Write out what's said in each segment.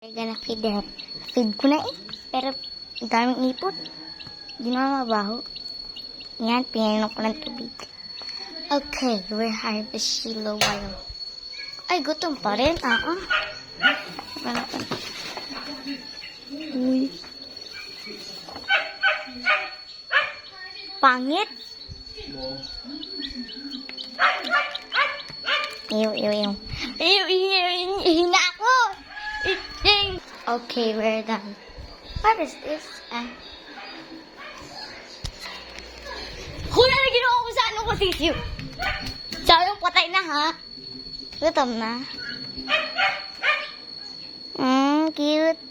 We're gonna feed her. Feed ko na eh. Pero, ang daming ipot. Hindi naman mabaho. Yan, pinainom ko ng tubig. Okay, we're harvest silo whale. Ay, gutom pa rin. Uy. Pangit. Ew. Hina ako. Okay, we're done. What is this? Hula na ginawa ko sa ano ko, sisiyo. Sayang patay na, ha? Gutom na. Cute.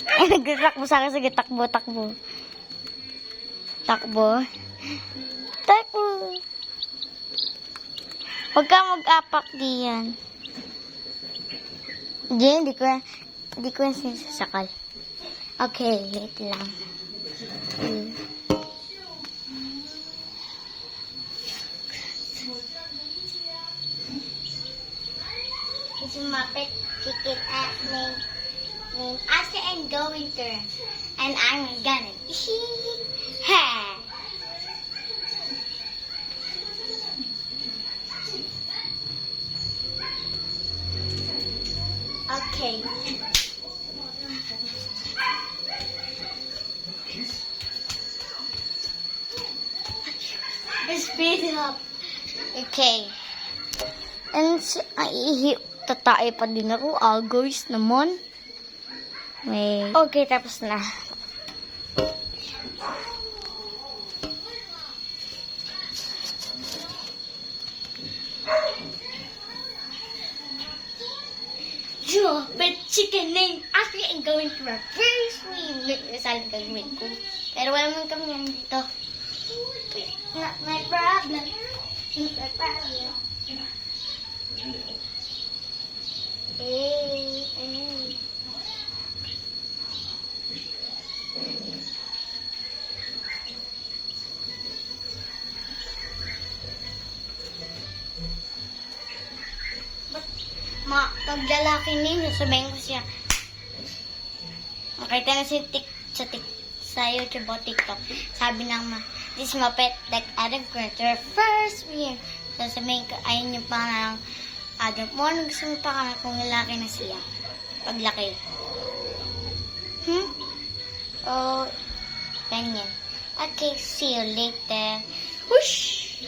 Ay, nagtatakbo sa akin. Sige, takbo. Takbo. Huwag ka mag-apak diyan. Diyan, hindi ko yan sinasakal. Okay, wait lang. It's Muppet kicking at name Asa and going to, and I'm gonna ha. Okay. Speed up. Okay. And tatay pa din ako. Algoys naman. Wait. Okay, tapos na. But chicken name after and going to our first swim. Saan gagawin ko? Pero wala man kami yan dito. Not my problem. Not my problem. Hey. Pag lalaki ninyo, sabihin ko siya. Makita na sa YouTube o TikTok. Sabi ng this Muppet like Adam Grant, your first year. So sabihin ko, ayun yung pangalang Adam mo. Ano gusto mo pa kung lalaki na siya? Paglaki. Oh, ganyan. Okay, see you later. Whoosh!